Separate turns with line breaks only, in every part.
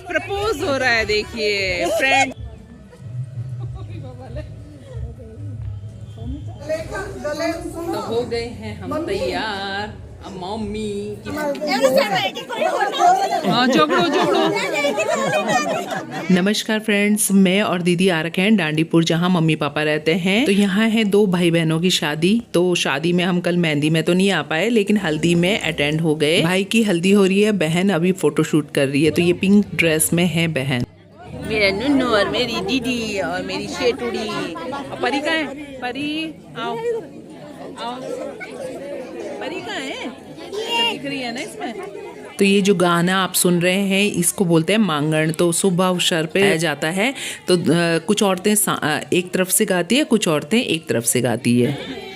Propose हो रहा है, देखिए फ्रेंड। तो हो गए हैं हम तैयार। अब मम्मी हाँ जोगड़ो जोगड़ो। नमस्कार फ्रेंड्स, मैं और दीदी आ रखे हैं डांडीपुर, जहाँ मम्मी पापा रहते हैं। तो यहाँ है दो भाई बहनों की शादी। तो शादी में हम कल मेहंदी में तो नहीं आ पाए, लेकिन हल्दी में अटेंड हो गए। भाई की हल्दी हो रही है, बहन अभी फोटोशूट कर रही है। तो ये पिंक ड्रेस में है बहन। मेरा नुन्नू और मेरी दीदी और मेरी शेटुड़ी। परी कहाँ है? परी आओ आओ। परी कहाँ है? दिख रही है ना इसमें। तो ये जो गाना आप सुन रहे हैं, इसको बोलते हैं मांगण। तो सुबह अवसर पे गाया जाता है। तो कुछ औरतें एक तरफ से गाती है, कुछ औरतें एक तरफ से गाती है।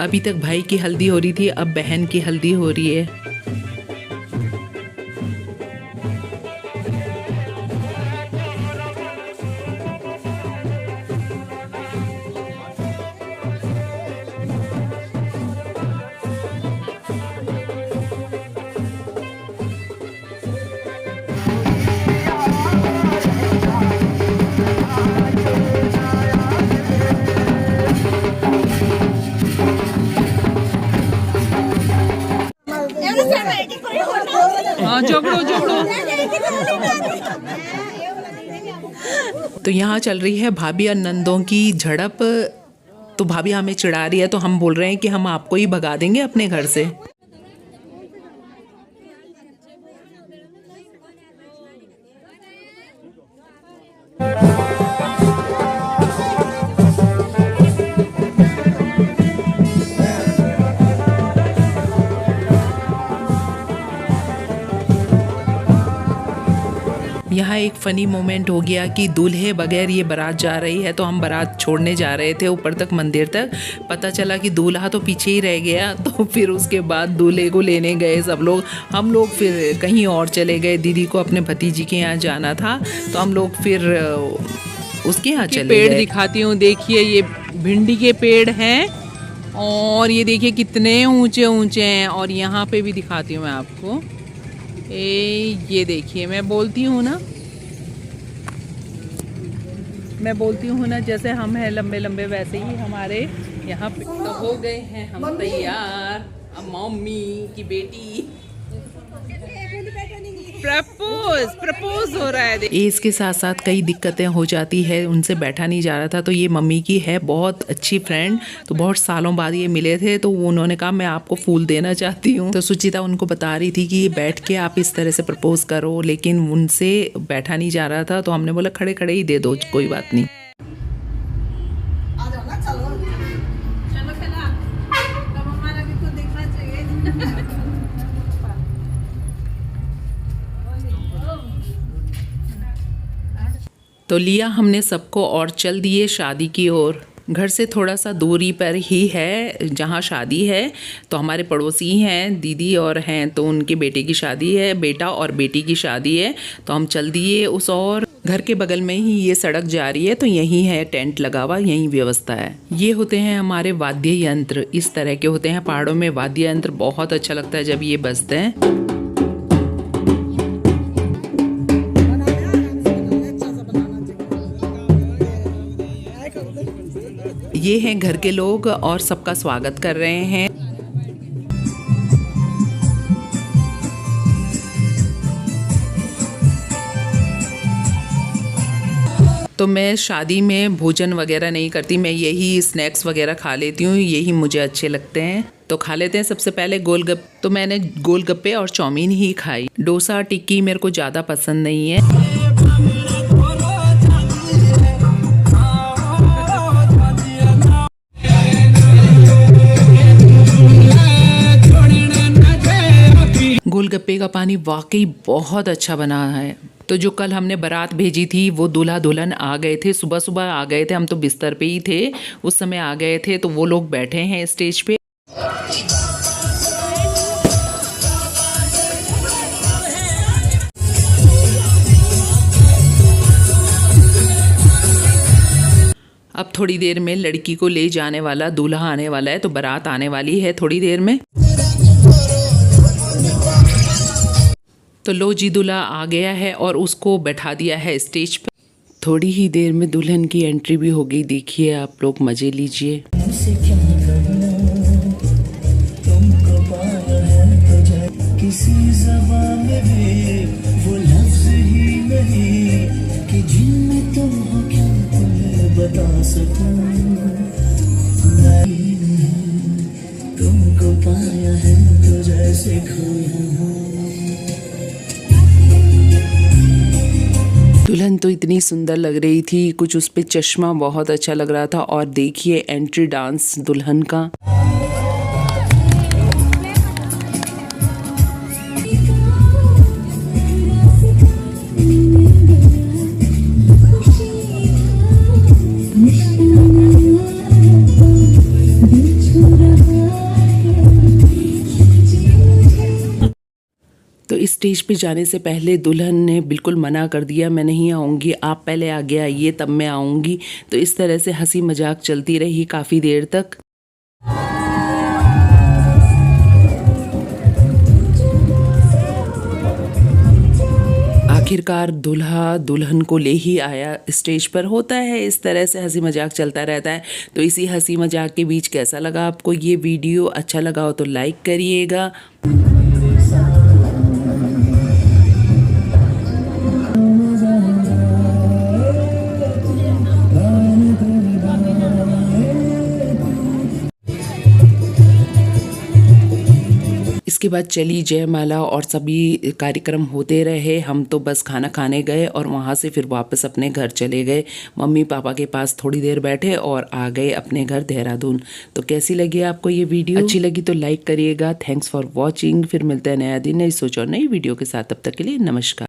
अभी तक भाई की हल्दी हो रही थी, अब बहन की हल्दी हो रही है। हाँ जोगड़ो जोगड़ो। तो यहाँ चल रही है भाभी और नंदों की झड़प। तो भाभी हमें चिढ़ा रही है, तो हम बोल रहे हैं कि हम आपको ही भगा देंगे अपने घर से। यहाँ एक फ़नी मोमेंट हो गया कि दूल्हे बगैर ये बारात जा रही है। तो हम बारात छोड़ने जा रहे थे ऊपर तक, मंदिर तक। पता चला कि दूल्हा तो पीछे ही रह गया। तो फिर उसके बाद दूल्हे को लेने गए सब लोग। हम लोग फिर कहीं और चले गए। दीदी को अपने भतीजी के यहाँ जाना था, तो हम लोग फिर उसके यहाँ चले गए। पेड़ दिखाती हूँ, देखिए ये भिंडी के पेड़ हैं। और ये देखिए कितने ऊंचे ऊंचे हैं। और यहाँ पे भी दिखाती हूँ मैं आपको। ये देखिए, मैं बोलती हूँ ना जैसे हम हैं लंबे लंबे, वैसे ही हमारे यहाँ पे। तो हो गए हैं हम तैयार। अब मम्मी की बेटी प्रपोज हो रहा है। इसके साथ साथ कई दिक्कतें हो जाती है, उनसे बैठा नहीं जा रहा था। तो ये मम्मी की है बहुत अच्छी फ्रेंड। तो बहुत सालों बाद ये मिले थे, तो उन्होंने कहा मैं आपको फूल देना चाहती हूँ। तो सुचिता उनको बता रही थी कि बैठ के आप इस तरह से प्रपोज करो, लेकिन उनसे बैठा नहीं जा रहा था। तो हमने बोला खड़े खड़े ही दे दो, कोई बात नहीं। तो लिया हमने सबको और चल दिए शादी की ओर। घर से थोड़ा सा दूरी पर ही है जहाँ शादी है। तो हमारे पड़ोसी हैं दीदी और हैं, तो उनके बेटे की शादी है, बेटा और बेटी की शादी है। तो हम चल दिए उस और। घर के बगल में ही ये सड़क जा रही है, तो यहीं है टेंट लगा हुआ, यहीं व्यवस्था है। ये होते हैं हमारे वाद्य यंत्र, इस तरह के होते हैं पहाड़ों में वाद्य यंत्र। बहुत अच्छा लगता है जब ये बजते हैं। ये हैं घर के लोग और सबका स्वागत कर रहे हैं। तो मैं शादी में भोजन वगैरह नहीं करती, मैं यही स्नैक्स वगैरह खा लेती हूँ, यही मुझे अच्छे लगते हैं। तो खा लेते हैं। सबसे पहले गोलगप्पे, तो मैंने गोलगप्पे और चाउमीन ही खाई। डोसा टिक्की मेरे को ज़्यादा पसंद नहीं है। गोलगप्पे का पानी वाकई बहुत अच्छा बना है। तो जो कल हमने बारात भेजी थी वो दूल्हा दुल्हन आ गए थे, सुबह सुबह आ गए थे, हम तो बिस्तर पे ही थे उस समय आ गए थे। तो वो लोग बैठे हैं स्टेज पे। अब थोड़ी देर में लड़की को ले जाने वाला दूल्हा आने वाला है, तो बारात आने वाली है थोड़ी देर में। तो लो जी, दूल्हा आ गया है और उसको बैठा दिया है स्टेज पर। थोड़ी ही देर में दुल्हन की एंट्री भी हो गई। देखिए आप लोग, मजे लीजिए। किसी ज़बान में भी वो लफ्ज़ ही नहीं कि जिनमें तुम हो क्या तुम्हें बता सकूं। तुमको पाया है तो जैसे खोया हूं। दुल्हन तो इतनी सुंदर लग रही थी, कुछ उस पे चश्मा बहुत अच्छा लग रहा था। और देखिए एंट्री डांस दुल्हन का। तो इस स्टेज पे जाने से पहले दुल्हन ने बिल्कुल मना कर दिया, मैं नहीं आऊँगी, आप पहले आगे आइए तब मैं आऊँगी। तो इस तरह से हंसी मजाक चलती रही काफ़ी देर तक। आखिरकार दूल्हा दुल्हन को ले ही आया स्टेज पर। होता है इस तरह से, हंसी मजाक चलता रहता है। तो इसी हंसी मजाक के बीच कैसा लगा आपको ये वीडियो? अच्छा लगा हो तो लाइक करिएगा। इसके बाद चली जयमाला और सभी कार्यक्रम होते रहे। हम तो बस खाना खाने गए और वहाँ से फिर वापस अपने घर चले गए। मम्मी पापा के पास थोड़ी देर बैठे और आ गए अपने घर देहरादून। तो कैसी लगी आपको ये वीडियो? अच्छी लगी तो लाइक करिएगा। Thanks for watching. फिर मिलते हैं नया दिन, नई सोच और नई वीडियो के साथ। तब तक के लिए नमस्कार।